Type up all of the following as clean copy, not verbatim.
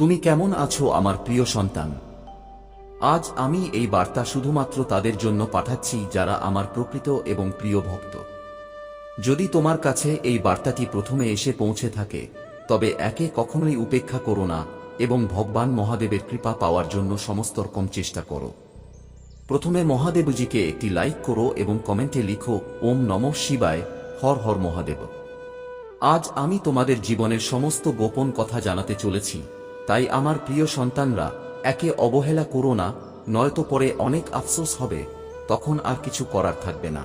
তুমি কেমন আছো আমার প্রিয় সন্তান? আজ আমি এই বার্তা শুধুমাত্র তাদের জন্য পাঠাচ্ছি যারা আমার প্রকৃত এবং প্রিয় ভক্ত। যদি তোমার কাছে এই বার্তাটি প্রথমে এসে পৌঁছে থাকে, তবে একে কখনোই উপেক্ষা করো না এবং ভগবান মহাদেবের কৃপা পাওয়ার জন্য সমস্ত রকম চেষ্টা করো। প্রথমে মহাদেবজিকে একটি লাইক করো এবং কমেন্টে লিখো ওম নমঃ শিবায়, হর হর মহাদেব। আজ আমি তোমাদের জীবনের সমস্ত গোপন কথা জানাতে চলেছি, তাই আমার প্রিয় সন্তানরা, একে অবহেলা করো না, নয়তো পরে অনেক আফসোস হবে, তখন আর কিছু করার থাকবে না।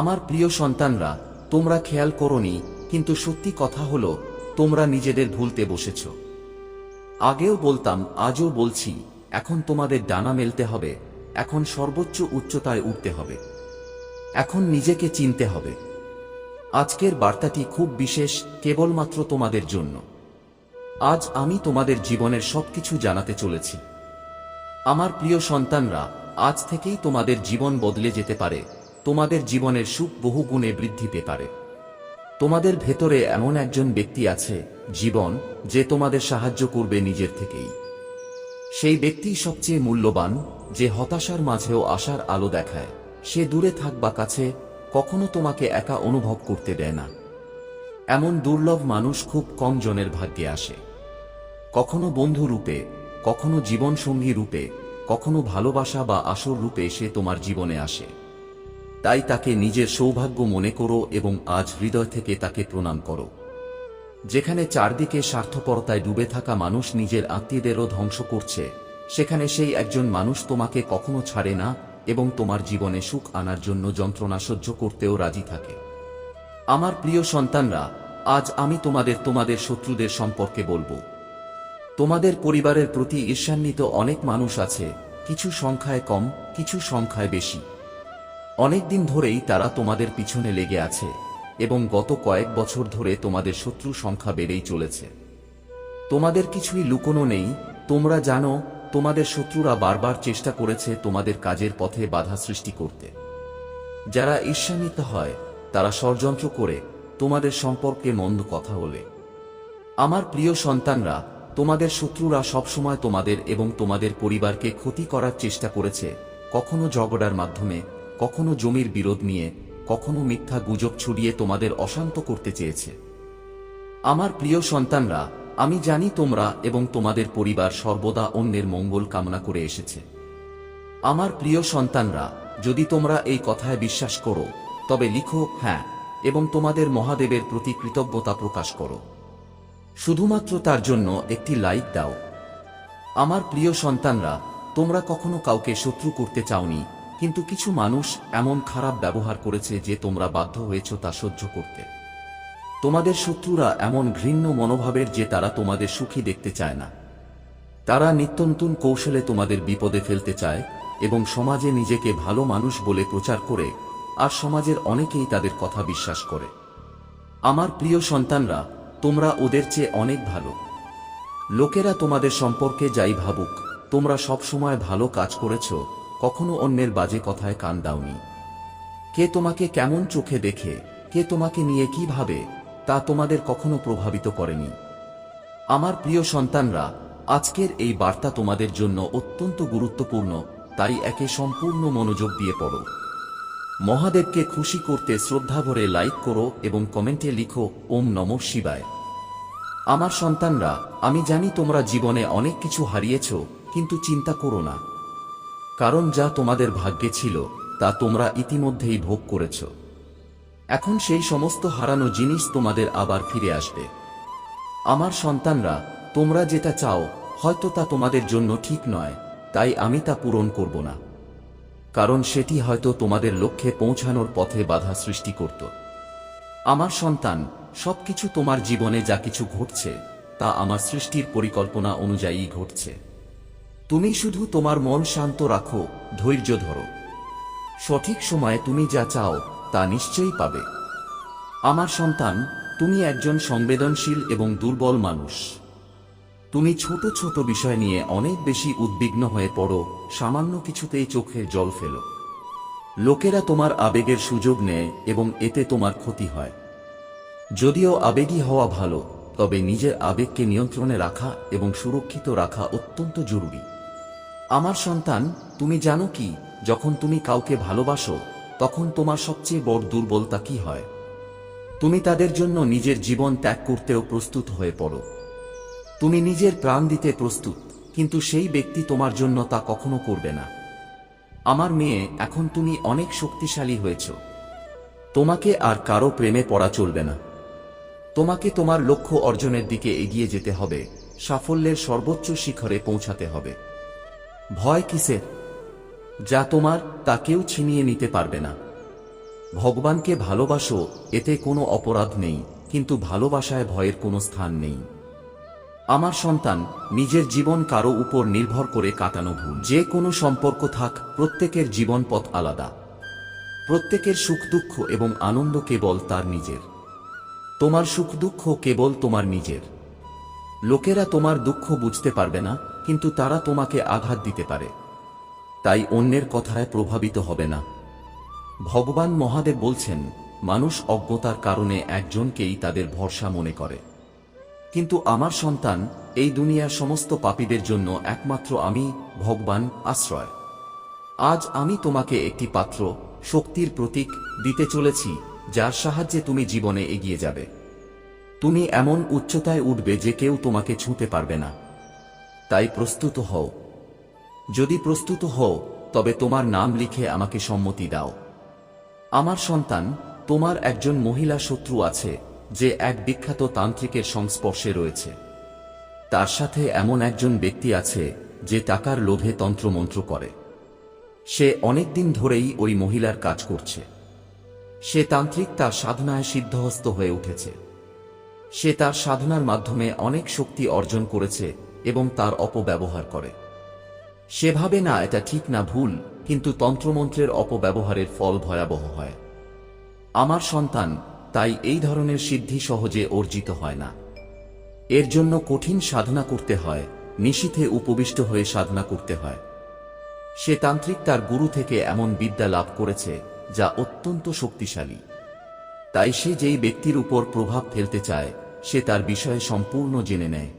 আমার প্রিয় সন্তানরা, তোমরা খেয়াল করোনি, কিন্তু সত্যি কথা হলো তোমরা নিজেদের ভুলতে বসেছ। আগেও বলতাম, আজও বলছি, এখন তোমাদের ডানা মেলতে হবে, এখন সর্বোচ্চ উচ্চতায় উঠতে হবে, এখন নিজেকে চিনতে হবে। আজকের বার্তাটি খুব বিশেষ, কেবলমাত্র তোমাদের জন্য। আজ আমি তোমাদের জীবনের সবকিছু জানাতে চলেছি। আমার প্রিয় সন্তানরা, আজ থেকেই তোমাদের জীবন বদলে যেতে পারে, তোমাদের জীবনের সুখ বহু গুণে বৃদ্ধি পেতে পারে। তোমাদের ভেতরে এমন একজন ব্যক্তি আছে, জীবন, যে তোমাদের সাহায্য করবে নিজের থেকেই। সেই ব্যক্তি সবচেয়ে মূল্যবান, যে হতাশার মাঝেও আশার আলো দেখায়। সে দূরে থাক বা কাছে, কখনো তোমাকে একা অনুভব করতে দেয় না। এমন দুর্লভ মানুষ খুব কম জনের ভাগ্যে আসে। কখনো বন্ধু রূপে, কখনো জীবনসঙ্গী রূপে, কখনো ভালোবাসা বা আসর রূপে সে তোমার জীবনে আসে। তাই তাকে নিজের সৌভাগ্য মনে করো এবং আজ হৃদয় থেকে তাকে প্রণাম করো। যেখানে চারদিকে স্বার্থপরতায় ডুবে থাকা মানুষ নিজের আত্মীয়দেরও ধ্বংস করছে, সেখানে সেই একজন মানুষ তোমাকে কখনো ছাড়ে না এবং তোমার জীবনে সুখ আনার জন্য যন্ত্রণা সহ্য করতেও রাজি থাকে। আমার প্রিয় সন্তানরা, আজ আমি তোমাদের শত্রুদের সম্পর্কে বলবো। তোমাদের পরিবারের প্রতি ঈর্ষান্বিত অনেক মানুষ আছে, কিছু সংখ্যায় কম, কিছু সংখ্যায় বেশি। অনেকদিন ধরেই তারা তোমাদের পিছনে লেগে আছে এবং গত কয়েক বছর ধরে তোমাদের শত্রু সংখ্যা বেড়েই চলেছে। তোমাদের কিছুই লুকোনো নেই, তোমরা জানো তোমাদের শত্রুরা বারবার চেষ্টা করেছে তোমাদের কাজের পথে বাধা সৃষ্টি করতে। যারা ঈর্ষান্বিত হয়, তারা ষড়যন্ত্র করে তোমাদের সম্পর্কে মন্দ কথা বলে। আমার প্রিয় সন্তানরা, তোমাদের শত্রুরা সবসময় তোমাদের এবং তোমাদের পরিবারকে ক্ষতি করার চেষ্টা করেছে, কখনো ঝগড়ার মাধ্যমে, কখনো জমির বিরোধ নিয়ে, কখনো মিথ্যা গুজব ছড়িয়ে তোমাদের অশান্ত করতে চেয়েছে। আমার প্রিয় সন্তানরা, আমি জানি তোমরা এবং তোমাদের পরিবার সর্বদা অন্যের মঙ্গল কামনা করে এসেছে। আমার প্রিয় সন্তানরা, যদি তোমরা এই কথায় বিশ্বাস করো, তবে লিখো হ্যাঁ এবং তোমাদের মহাদেবের প্রতি কৃতজ্ঞতা প্রকাশ করো। শুধুমাত্র তার জন্য একটি লাইক দাও। আমার প্রিয় সন্তানরা, তোমরা কখনো কাউকে শত্রু করতে চাওনি, কিন্তু কিছু মানুষ এমন খারাপ ব্যবহার করেছে যে তোমরা বাধ্য হয়েছ তা সহ্য করতে। তোমাদের শত্রুরা এমন ঘৃণ্য মনোভাবের যে তারা তোমাদের সুখী দেখতে চায় না। তারা নিত্য নতুন কৌশলে তোমাদের বিপদে ফেলতে চায় এবং সমাজে নিজেকে ভালো মানুষ বলে প্রচার করে, আর সমাজের অনেকেই তাদের কথা বিশ্বাস করে। আমার প্রিয় সন্তানরা, তোমরা ওদের চেয়ে অনেক ভালো। লোকেরা তোমাদের সম্পর্কে যাই ভাবুক, তোমরা সবসময় ভালো কাজ করেছ, কখনো অন্যের বাজে কথায় কান দাওনি। কে তোমাকে কেমন চোখে দেখে, কে তোমাকে নিয়ে কি ভাবে, তা তোমাদের কখনো প্রভাবিত করেনি। আমার প্রিয় সন্তানরা, আজকের এই বার্তা তোমাদের জন্য অত্যন্ত গুরুত্বপূর্ণ, তাই একে সম্পূর্ণ মনোযোগ দিয়ে পড়ো। মহাদেবকে খুশি করতে শ্রদ্ধা ভরে লাইক করো এবং কমেন্টে লিখো ওম নমঃ শিবায়। আমার সন্তানরা, আমি জানি তোমরা জীবনে অনেক কিছু হারিয়েছ, কিন্তু চিন্তা করো না, কারণ যা তোমাদের ভাগ্যে ছিল তা তোমরা ইতিমধ্যেই ভোগ করেছ। এখন সেই সমস্ত হারানো জিনিস তোমাদের আবার ফিরে আসবে। আমার সন্তানরা, তোমরা যেটা চাও হয়তো তা তোমাদের জন্য ঠিক নয়, তাই আমি তা পূরণ করব না, কারণ সেটি হয়তো তোমাদের লক্ষ্যে পৌঁছানোর পথে বাধা সৃষ্টি করত। আমার সন্তান, সবকিছু তোমার জীবনে যা কিছু ঘটছে তা আমার সৃষ্টির পরিকল্পনা অনুযায়ী ঘটছে। তুমি শুধু তোমার মন শান্ত রাখো, ধৈর্য ধরো। সঠিক সময়ে তুমি যা চাও তা নিশ্চয়ই পাবে। আমার সন্তান, তুমি একজন সংবেদনশীল এবং দুর্বল মানুষ। তুমি ছোট ছোট বিষয় নিয়ে অনেক বেশি উদ্বিগ্ন হয়ে পড়ো, সামান্য কিছুতেই চোখে জল ফেলো। লোকেরা তোমার আবেগের সুযোগ নেয় এবং এতে তোমার ক্ষতি হয়। যদিও আবেগী হওয়া ভালো, তবে নিজের আবেগকে নিয়ন্ত্রণে রাখা এবং সুরক্ষিত রাখা অত্যন্ত জরুরি। আমার সন্তান, তুমি জানো কি, যখন তুমি কাউকে ভালোবাসো তখন তোমার সবচেয়ে বড় দুর্বলতা কি হয়? তুমি তাদের জন্য নিজের জীবন ত্যাগ করতেও প্রস্তুত হয়ে পড়ো। তুমি নিজের প্রাণ দিতে প্রস্তুত, কিন্তু সেই ব্যক্তি তোমার জন্য তা কখনো করবে না। আমার মেয়ে, এখন তুমি অনেক শক্তিশালী হয়েছ। তোমাকে আর কারো প্রেমে পড়া চলবে না। তোমাকে তোমার লক্ষ্য অর্জনের দিকে এগিয়ে যেতে হবে, সাফল্যের সর্বোচ্চ শিখরে পৌঁছাতে হবে। ভয় কিসের? যা তোমার তা কেউ ছিনিয়ে নিতে পারবে না। ভগবানকে ভালোবাসো, এতে কোনো অপরাধ নেই, কিন্তু ভালোবাসায় ভয়ের কোনো স্থান নেই। আমার সন্তান, নিজের জীবন কারো উপর নির্ভর করে কাটানো ভুল। যে কোনো সম্পর্ক থাক, প্রত্যেকের জীবন পথ আলাদা। প্রত্যেকের সুখ দুঃখ এবং আনন্দ কেবল তার নিজের। তোমার সুখ দুঃখ কেবল তোমার নিজের। লোকেরা তোমার দুঃখ বুঝতে পারবে না, কিন্তু তারা তোমাকে আঘাত দিতে পারে। তাই অন্যের কথায় প্রভাবিত হবে না। ভগবান মহাদেব বলছেন, মানুষ অজ্ঞতার কারণে একজনকেই তাদের ভরসা মনে করে, কিন্তু আমার সন্তান, এই দুনিয়ার সমস্ত পাপীদের জন্য একমাত্র আমি ভগবান আশ্রয়। আজ আমি তোমাকে একটি পাত্র, শক্তির প্রতীক দিতে চলেছি, যার সাহায্যে তুমি জীবনে এগিয়ে যাবে। তুমি এমন উচ্চতায় উঠবে যে কেউ তোমাকে ছুঁতে পারবে না। তাই প্রস্তুত হও। যদি প্রস্তুত হও, তবে তোমার নাম লিখে আমাকে সম্মতি দাও। আমার সন্তান, তোমার একজন মহিলা শত্রু আছে, যে এক বিখ্যাত তান্ত্রিকের সংস্পর্শে রয়েছে। তার সাথে এমন একজন ব্যক্তি আছে যে টাকার লোভে তন্ত্রমন্ত্র করে। সে অনেকদিন ধরেই ওই মহিলার কাজ করছে। সে তান্ত্রিক তার সাধনায় সিদ্ধহস্ত হয়ে উঠেছে। সে তার সাধনার মাধ্যমে অনেক শক্তি অর্জন করেছে এবং তার অপব্যবহার করে। সে ভাবে না এটা ঠিক না ভুল, কিন্তু তন্ত্রমন্ত্রের অপব্যবহারের ফল ভয়াবহ হয়। আমার সন্তান, তাই এই ধরনের সিদ্ধি সহজে অর্জিত হয় না। এর জন্য কঠিন সাধনা করতে হয়, নিশীথে উপবিষ্ট হয়ে সাধনা করতে হয়। সে তান্ত্রিক তার গুরু থেকে এমন বিদ্যা লাভ করেছে যা অত্যন্ত শক্তিশালী। তাই সে যেই ব্যক্তির উপর প্রভাব ফেলতে চায়, সে তার বিষয়ে সম্পূর্ণ জেনে নেয়।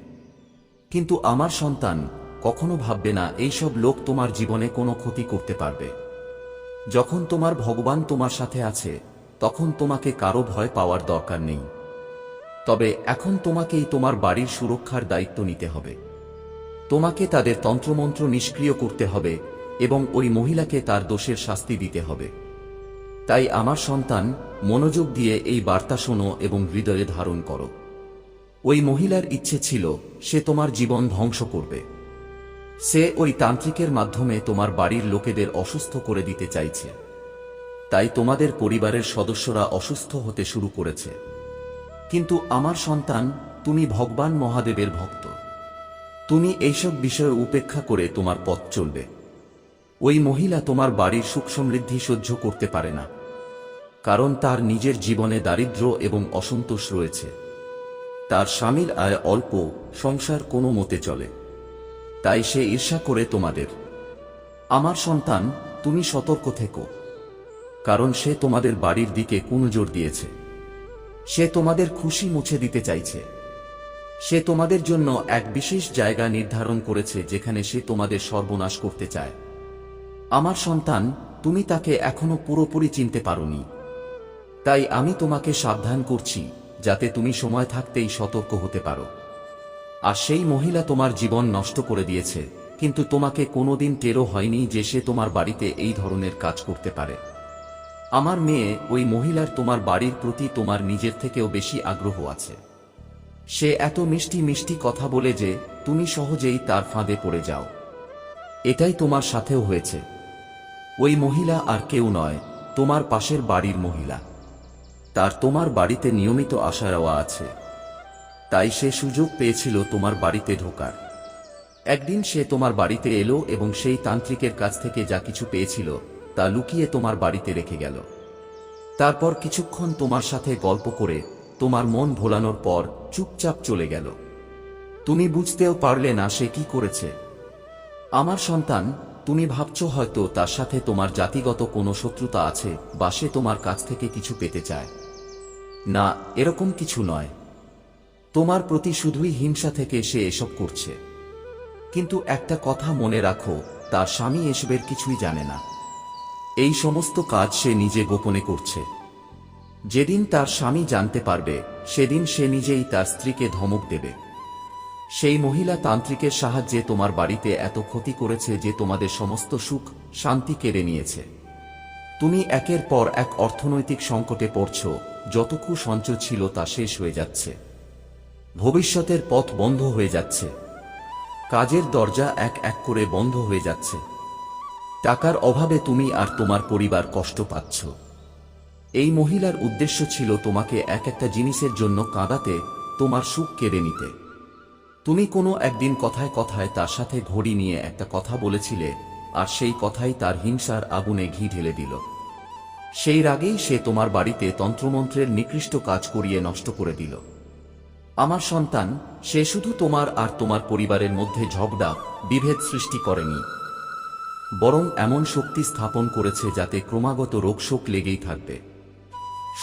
কিন্তু আমার সন্তান, কখনো ভাববে না এইসব লোক তোমার জীবনে কোনো ক্ষতি করতে পারবে। যখন তোমার ভগবান তোমার সাথে আছে, তখন তোমাকে কারো ভয় পাওয়ার দরকার নেই। তবে এখন তোমাকেই তোমার বাড়ির সুরক্ষার দায়িত্ব নিতে হবে। তোমাকে তাদের তন্ত্রমন্ত্র নিষ্ক্রিয় করতে হবে এবং ওই মহিলাকে তার দোষের শাস্তি দিতে হবে। তাই আমার সন্তান, মনোযোগ দিয়ে এই বার্তা শোনো এবং হৃদয়ে ধারণ করো। ওই মহিলার ইচ্ছে ছিল সে তোমার জীবন ধ্বংস করবে। সে ওই তান্ত্রিকের মাধ্যমে তোমার বাড়ির লোকেদের অসুস্থ করে দিতে চাইছে। তাই তোমাদের পরিবারের সদস্যরা অসুস্থ হতে শুরু করেছে। কিন্তু আমার সন্তান, তুমি ভগবান মহাদেবের ভক্ত। তুমি এইসব বিষয় উপেক্ষা করে তোমার পথ চলবে। ওই মহিলা তোমার বাড়ির সুখ সমৃদ্ধি সহ্য করতে পারে না, কারণ তার নিজের জীবনে দারিদ্র্য এবং অসন্তোষ রয়েছে। তার স্বামীর আয় অল্প, সংসার কোনো মতে চলে। তাই সে ঈর্ষা করে তোমাদের। আমার সন্তান, তুমি সতর্ক থেকো, কারণ সে তোমাদের বাড়ির দিকে কুনজর দিয়েছে। সে তোমাদের খুশি মুছে দিতে চাইছে। সে তোমাদের জন্য এক বিশেষ জায়গা নির্ধারণ করেছে যেখানে সে তোমাদের সর্বনাশ করতে চায়। আমার সন্তান, তুমি তাকে এখনো পুরোপুরি চিনতে পারোনি। তাই আমি তোমাকে সাবধান করছি, যাতে তুমি সময় থাকতেই সতর্ক হতে পারো। আর সেই মহিলা তোমার জীবন নষ্ট করে দিয়েছে, কিন্তু তোমাকে কোনোদিন টেরও হয়নি যে সে তোমার বাড়িতে এই ধরনের কাজ করতে পারে। আমার মেয়ে, ওই মহিলার তোমার বাড়ির প্রতি তোমার নিজের থেকেও বেশি আগ্রহ আছে। সে এত মিষ্টি মিষ্টি কথা বলে যে তুমি সহজেই তার ফাঁদে পড়ে যাও। এটাই তোমার সাথেও হয়েছে। ওই মহিলা আর কেউ নয়, তোমার পাশের বাড়ির মহিলা। তার তোমার বাড়িতে নিয়মিত আসা যাওয়া আছে। তাই সে সুযোগ পেয়েছিল তোমার বাড়িতে ঢোকার। একদিন সে তোমার বাড়িতে এলো এবং সেই তান্ত্রিকের কাছ থেকে যা কিছু পেয়েছিল তা লুকিয়ে তোমার বাড়িতে রেখে গেল। তারপর কিছুক্ষণ তোমার সাথে গল্প করে তোমার মন ভোলানোর পর চুপচাপ চলে গেল। তুমি বুঝতেও পারলে না সে কি করেছে। আমার সন্তান, তুমি ভাবছো হয়তো তার সাথে তোমার জাতিগত কোনো শত্রুতা আছে বা সে তোমার কাছ থেকে কিছু পেতে চায়। না, এরকম কিছু নয়। তোমার প্রতি শুধুই হিংসা থেকে সে এসব করছে। কিন্তু একটা কথা মনে রাখো, তার স্বামী এসবের কিছুই জানে না। এই সমস্ত কাজ সে নিজে গোপনে করছে। যেদিন তার স্বামী জানতে পারবে, সেদিন সে নিজেই তার স্ত্রীকে ধমক দেবে। সেই মহিলা তান্ত্রিকের সাহায্যে তোমার বাড়িতে এত ক্ষতি করেছে যে তোমাদের সমস্ত সুখ শান্তি কেড়ে নিয়েছে। তুমি একের পর এক অর্থনৈতিক সংকটে পড়ছ, যতটুকু সঞ্চয় ছিল তা শেষ হয়ে যাচ্ছে। ভবিষ্যতের পথ বন্ধ হয়ে যাচ্ছে। কাজের দরজা এক এক করে বন্ধ হয়ে যাচ্ছে। টাকার অভাবে তুমি আর তোমার পরিবার কষ্ট পাচ্ছ। এই মহিলার উদ্দেশ্য ছিল তোমাকে এক একটা জিনিসের জন্য কাঁদাতে, তোমার সুখ কেড়ে নিতে। তুমি কোনো একদিন কথায় কথায় তার সাথে ঘড়ি নিয়ে একটা কথা বলেছিলে, আর সেই কথাই তার হিংসার আগুনে ঘি ঢেলে দিল। সেই রাগেই সে তোমার বাড়িতে তন্ত্রমন্ত্রের নিকৃষ্ট কাজ করিয়ে নষ্ট করে দিল। আমার সন্তান, সে শুধু তোমার আর তোমার পরিবারের মধ্যে ঝগড়া বিভেদ সৃষ্টি করেনি, বরং এমন শক্তি স্থাপন করেছে যাতে ক্রমাগত রোগশোক লেগেই থাকবে।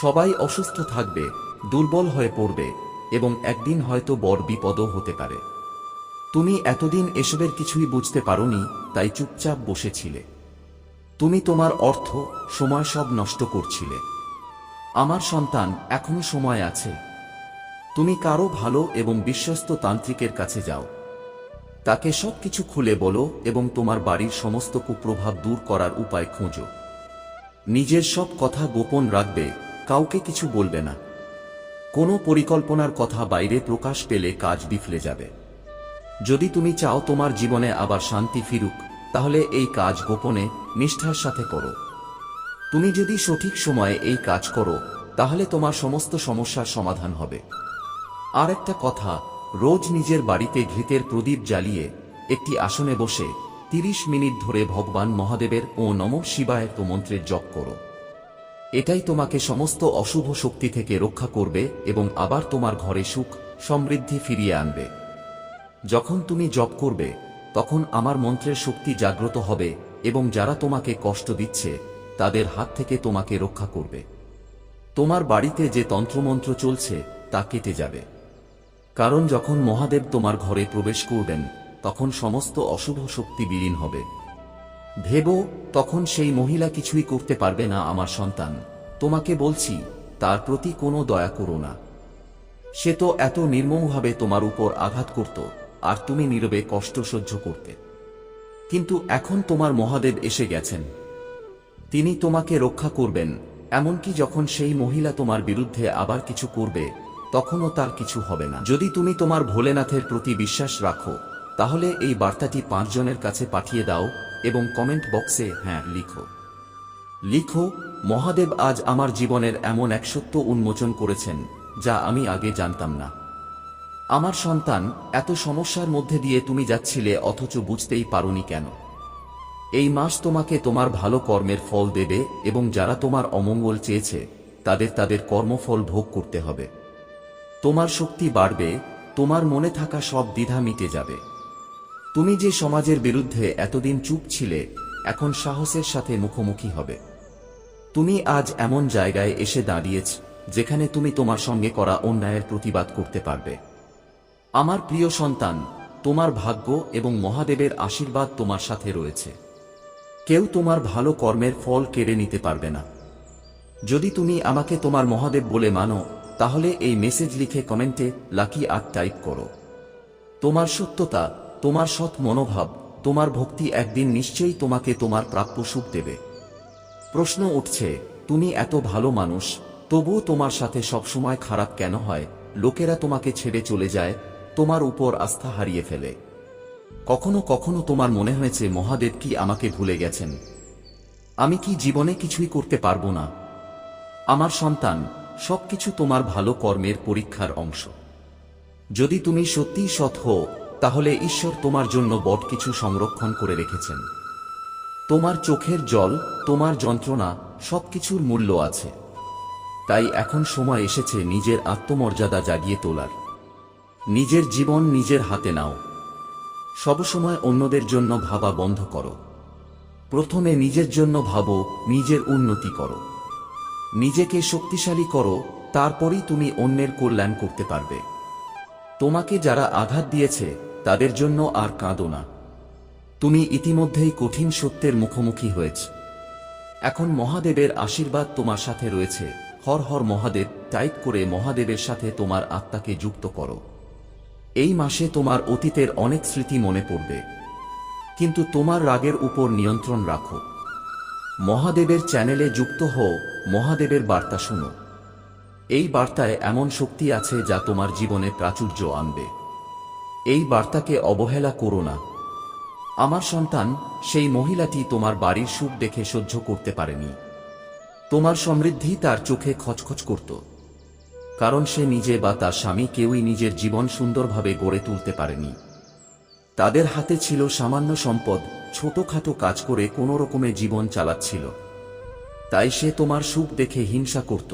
সবাই অসুস্থ থাকবে, দুর্বল হয়ে পড়বে, এবং একদিন হয়তো বড় বিপদও হতে পারে। তুমি এতদিন এসবের কিছুই বুঝতে পারোনি, তাই চুপচাপ বসেছিলে। তুমি তোমার অর্থ, সময় সব নষ্ট করছিলে। আমার সন্তান, এখনো সময় আছে। তুমি কারো ভালো এবং বিশ্বস্ত তান্ত্রিকের কাছে যাও। তাকে সবকিছু খুলে বলো এবং তোমার বাড়ির সমস্ত কুপ্রভাব দূর করার উপায় খোঁজো। নিজের সব কথা গোপন রাখবে, কাউকে কিছু বলবে না। কোনো পরিকল্পনার কথা বাইরে প্রকাশ পেলে কাজ বিফলে যাবে। যদি তুমি চাও তোমার জীবনে আবার শান্তি ফিরুক, তাহলে এই কাজ গোপনে নিষ্ঠার সাথে করো। তুমি যদি সঠিক সময়ে এই কাজ করো, তাহলে তোমার সমস্ত সমস্যার সমাধান হবে। আর একটা কথা, রোজ নিজের বাড়িতে ঘৃতের প্রদীপ জ্বালিয়ে একটি আসনে বসে 30 মিনিট ধরে ভগবান মহাদেবের ও নমঃ শিবায় তো মন্ত্রের জপ করো। এটাই তোমাকে সমস্ত অশুভ শক্তি থেকে রক্ষা করবে এবং আবার তোমার ঘরে সুখ সমৃদ্ধি ফিরিয়ে আনবে। যখন তুমি জপ করবে, তখন আমার মন্ত্রের শক্তি জাগ্রত হবে এবং যারা তোমাকে কষ্ট দিচ্ছে তাদের হাত থেকে তোমাকে রক্ষা করবে। তোমার বাড়িতে যে তন্ত্রমন্ত্র চলছে তা কেটে যাবে। কারণ যখন মহাদেব তোমার ঘরে প্রবেশ করবেন, তখন সমস্ত অশুভ শক্তি বিলীন হবে। ভেবো, তখন সেই মহিলা কিছুই করতে পারবে না। আমার সন্তান, তোমাকে বলছি, তার প্রতি কোনো দয়া করো না। সে তো এত নির্মমভাবে তোমার উপর আঘাত করত, আর তুমি নীরবে কষ্ট সহ্য করতে। কিন্তু এখন তোমার মহাদেব এসে গেছেন। তিনি তোমাকে রক্ষা করবেন। এমনকি যখন সেই মহিলা তোমার বিরুদ্ধে আবার কিছু করবে, তখনও তার কিছু হবে না। যদি তুমি তোমার ভোলেনাথের প্রতি বিশ্বাস রাখো, তাহলে এই বার্তাটি 5 জনের কাছে পাঠিয়ে দাও এবং কমেন্ট বক্সে হ্যাঁ লিখো, মহাদেব আজ আমার জীবনের এমন এক সত্য উন্মোচন করেছেন যা আমি আগে জানতাম না। আমার সন্তান, এত সমস্যার মধ্যে দিয়ে তুমি যাচ্ছিলে অথচ বুঝতেই পারোনি কেন। এই মাস তোমাকে তোমার ভালো কর্মের ফল দেবে এবং যারা তোমার অমঙ্গল চেয়েছে তাদের তাদের কর্মফল ভোগ করতে হবে। তোমার শক্তি বাড়বে, তোমার মনে থাকা সব দ্বিধা মিটে যাবে। তুমি যে সমাজের বিরুদ্ধে এতদিন চুপ ছিলে, এখন সাহসের সাথে মুখোমুখি হবে। তুমি আজ এমন জায়গায় এসে দাঁড়িয়েছ যেখানে তুমি তোমার সঙ্গে করা অন্যায়ের প্রতিবাদ করতে পারবে। আমার প্রিয় সন্তান, তোমার ভাগ্য এবং মহাদেবের আশীর্বাদ তোমার সাথে রয়েছে। কেউ তোমার ভালো কর্মের ফল কেড়ে নিতে পারবে না। যদি তুমি আমাকে তোমার মহাদেব বলে মানো, তাহলে এই মেসেজ লিখে কমেন্টে লাকি 8 টাইপ করো। তোমার সত্যতা, তোমার সৎ মনোভাব, তোমার ভক্তি একদিন নিশ্চয়ই তোমাকে তোমার প্রাপ্য সুখ দেবে। প্রশ্ন উঠছে, তুমি এত ভালো মানুষ, তবুও তোমার সাথে সবসময় খারাপ কেন হয়? লোকেরা তোমাকে ছেড়ে চলে যায়, তোমার উপর আস্থা হারিয়ে ফেলে। কখনো কখনো তোমার মনে হয়েছে মহাদেব কি আমাকে ভুলে গেছেন? আমি কি জীবনে কিছুই করতে পারবো না? আমার সন্তান, সবকিছু তোমার ভালো কর্মের পরীক্ষার অংশ। যদি তুমি সত্যিই সৎ হও, তাহলে ঈশ্বর তোমার জন্য বড় কিছু সংরক্ষণ করে রেখেছেন। তোমার চোখের জল, তোমার যন্ত্রণা, সবকিছুর মূল্য আছে। তাই এখন সময় এসেছে নিজের আত্মমর্যাদা জাগিয়ে তোলার। নিজের জীবন নিজের হাতে নাও। সবসময় অন্যদের জন্য ভাবা বন্ধ করো। প্রথমে নিজের জন্য ভাবো, নিজের উন্নতি করো, নিজেকে শক্তিশালী করো, তারপরেই তুমি অন্যের কল্যাণ করতে পারবে। তোমাকে যারা আঘাত দিয়েছে তাদের জন্য আর কাঁদো না। তুমি ইতিমধ্যেই কঠিন সত্যের মুখোমুখি হয়েছ। এখন মহাদেবের আশীর্বাদ তোমার সাথে রয়েছে। হর হর মহাদেব টাইপ করে মহাদেবের সাথে তোমার আত্মাকে যুক্ত করো। এই মাসে তোমার অতীতের অনেক স্মৃতি মনে পড়বে, কিন্তু তোমার রাগের উপর নিয়ন্ত্রণ রাখো। মহাদেবের চ্যানেলে যুক্ত হও, মহাদেবের বার্তা শুনো। এই বার্তায় এমন শক্তি আছে যা তোমার জীবনে প্রাচুর্য আনবে। এই বার্তাকে অবহেলা করো না। আমার সন্তান, সেই মহিলাটি তোমার বাড়ির সুখ দেখে সহ্য করতে পারেনি। তোমার সমৃদ্ধি তার চোখে খচখচ করত, কারণ সে নিজে বা তার স্বামী কেউই নিজের জীবন সুন্দরভাবে গড়ে তুলতে পারেনি। তাদের হাতে ছিল সামান্য সম্পদ, ছোটখাটো কাজ করে কোনো রকমে জীবন চালাচ্ছিল। তাই সে তোমার সুখ দেখে হিংসা করত।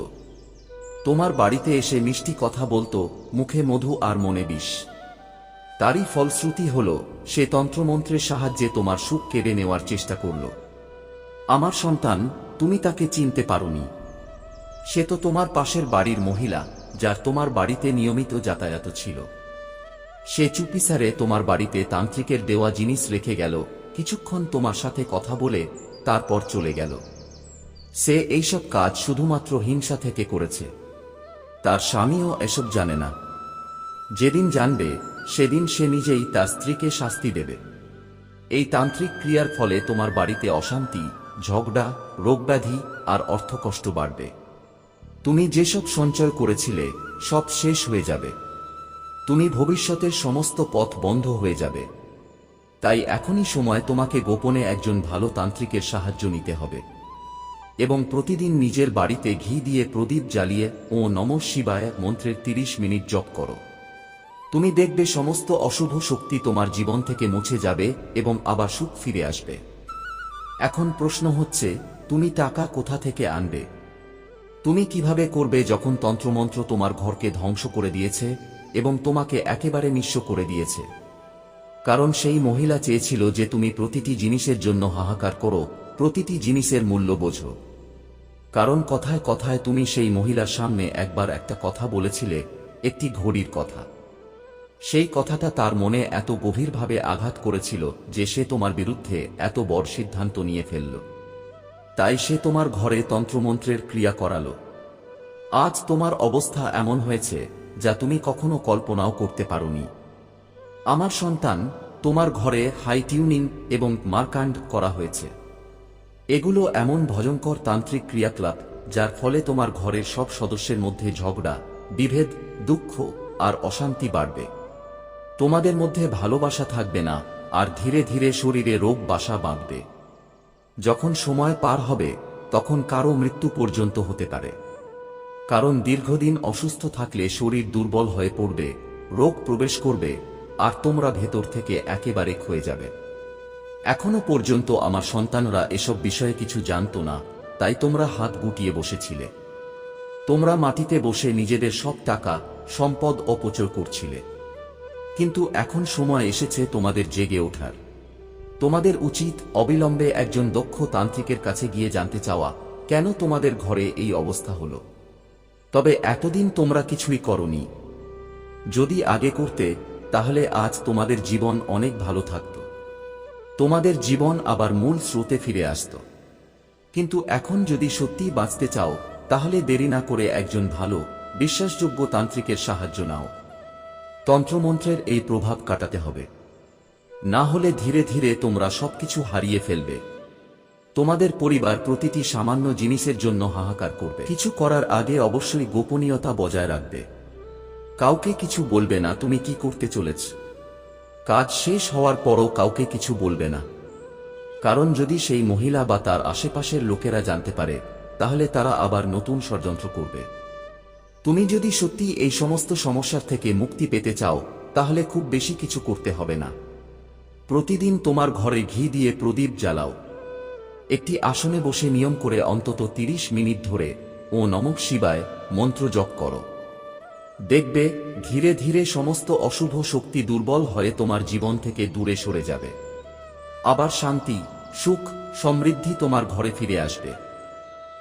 তোমার বাড়িতে এসে মিষ্টি কথা বলতো, মুখে মধু আর মনে বিষ। তারই ফলশ্রুতি হল সে তন্ত্রমন্ত্রের সাহায্যে তোমার সুখ কেড়ে নেওয়ার চেষ্টা করল। আমার সন্তান, তুমি তাকে চিনতে পারোনি। সে তো তোমার পাশের বাড়ির মহিলা, যার তোমার বাড়িতে নিয়মিত যাতায়াত ছিল। সে চুপিসারে তোমার বাড়িতে তান্ত্রিকের দেওয়া জিনিস রেখে গেল, কিছুক্ষণ তোমার সাথে কথা বলে তারপর চলে গেল। সে এইসব কাজ শুধুমাত্র হিংসা থেকে করেছে। তার স্বামীও এসব জানে না। যেদিন জানবে সেদিন সে নিজেই তার স্ত্রীকে শাস্তি দেবে। এই তান্ত্রিক ক্রিয়ার ফলে তোমার বাড়িতে অশান্তি, ঝগড়া, রোগব্যাধি আর অর্থকষ্ট বাড়বে। তুমি যেসব সঞ্চয় করেছিলে সব শেষ হয়ে যাবে। তুমি ভবিষ্যতের সমস্ত পথ বন্ধ হয়ে যাবে। তাই এখনই সময় তোমাকে গোপনে একজন ভালো তান্ত্রিকের সাহায্য নিতে হবে এবং প্রতিদিন নিজের বাড়িতে ঘি দিয়ে প্রদীপ জ্বালিয়ে ও নমঃ শিবায় মন্ত্রের 30 মিনিট জপ করো। তুমি দেখবে সমস্ত অশুভ শক্তি তোমার জীবন থেকে মুছে যাবে এবং আবার সুখ ফিরে আসবে। এখন প্রশ্ন হচ্ছে, তুমি টাকা কোথা থেকে আনবে? তুমি কিভাবে করবে যখন তন্ত্রমন্ত্র তোমার ঘরকে ধ্বংস করে দিয়েছে এবং তোমাকে একেবারে নিঃস্ব করে দিয়েছে? কারণ সেই মহিলা চেয়েছিল যে তুমি প্রতিটি জিনিসের জন্য হাহাকার করো, প্রতিটি জিনিসের মূল্য বোঝো। কারণ কথায় কথায় তুমি সেই মহিলার সামনে একবার একটা কথা বলেছিলে, একটি ঘড়ির কথা। সেই কথাটা তার মনে এত গভীরভাবে আঘাত করেছিল যে সে তোমার বিরুদ্ধে এত বড় সিদ্ধান্ত নিয়ে ফেলল। তাই সে তোমার ঘরে তন্ত্রমন্ত্রের ক্রিয়া করালো। আজ তোমার অবস্থা এমন হয়েছে যা তুমি কখনো কল্পনাও করতে পারোনি। আমার সন্তান, তোমার ঘরে হাই টিউনিং এবং মার্কান্ড করা হয়েছে। এগুলো এমন ভয়ঙ্কর তান্ত্রিক ক্রিয়াকলাপ যার ফলে তোমার ঘরের সব সদস্যের মধ্যে ঝগড়া, বিভেদ, দুঃখ আর অশান্তি বাড়বে। তোমাদের মধ্যে ভালোবাসা থাকবে না আর ধীরে ধীরে শরীরে রোগ বাসা বাঁধবে। যখন সময় পার হবে তখন কারো মৃত্যু পর্যন্ত হতে পারে। কারণ দীর্ঘদিন অসুস্থ থাকলে শরীর দুর্বল হয়ে পড়বে, রোগ প্রবেশ করবে আর তোমরা ভেতর থেকে একেবারে ক্ষয়ে যাবে। এখনো পর্যন্ত আমার সন্তানরা এসব বিষয়ে কিছু জানত না, তাই তোমরা হাত গুটিয়ে বসেছিলে। তোমরা মাটিতে বসে নিজেদের সব টাকা, সম্পদ অপচয় করছিলে। কিন্তু এখন সময় এসেছে তোমাদের জেগে ওঠার। তোমাদের উচিত অবিলম্বে একজন দক্ষ তান্ত্রিকের কাছে গিয়ে জানতে চাওয়া কেন তোমাদের ঘরে এই অবস্থা হলো। তবে এতদিন তোমরা কিছুই করনি। যদি আগে করতে, তাহলে আজ তোমাদের জীবন অনেক ভালো থাকত। তোমাদের জীবন আবার মূল স্রোতে ফিরে আসত। কিন্তু এখন যদি সত্যিই বাঁচতে চাও, তাহলে দেরি না করে একজন ভালো, বিশ্বাসযোগ্য তান্ত্রিকের সাহায্য নাও। তন্ত্রমন্ত্রের এই প্রভাব কাটাতে হবে, না হলে ধীরে ধীরে তোমরা সবকিছু হারিয়ে ফেলবে। তোমাদের পরিবার প্রতিটি সামান্য জিনিসের জন্য হাহাকার করবে। কিছু করার আগে অবশ্যই গোপনীয়তা বজায় রাখবে। কাউকে কিছু বলবে না তুমি কি করতে চলেছ। কাজ শেষ হওয়ার পরও কাউকে কিছু বলবে না। কারণ যদি সেই মহিলা বা তার আশেপাশের লোকেরা জানতে পারে, তাহলে তারা আবার নতুন ষড়যন্ত্র করবে। তুমি যদি সত্যি এই সমস্ত সমস্যার থেকে মুক্তি পেতে চাও, তাহলে খুব বেশি কিছু করতে হবে না। প্রতিদিন তোমার ঘরে ঘি দিয়ে প্রদীপ জ্বালাও। একটি আসনে বসে নিয়ম করে অন্তত 30 মিনিট ধরে ও নমঃ শিবায় মন্ত্র জপ করো। দেখবে ধীরে ধীরে সমস্ত অশুভ শক্তি দুর্বল হয়ে তোমার জীবন থেকে দূরে সরে যাবে। আবার শান্তি, সুখ, সমৃদ্ধি তোমার ঘরে ফিরে আসবে।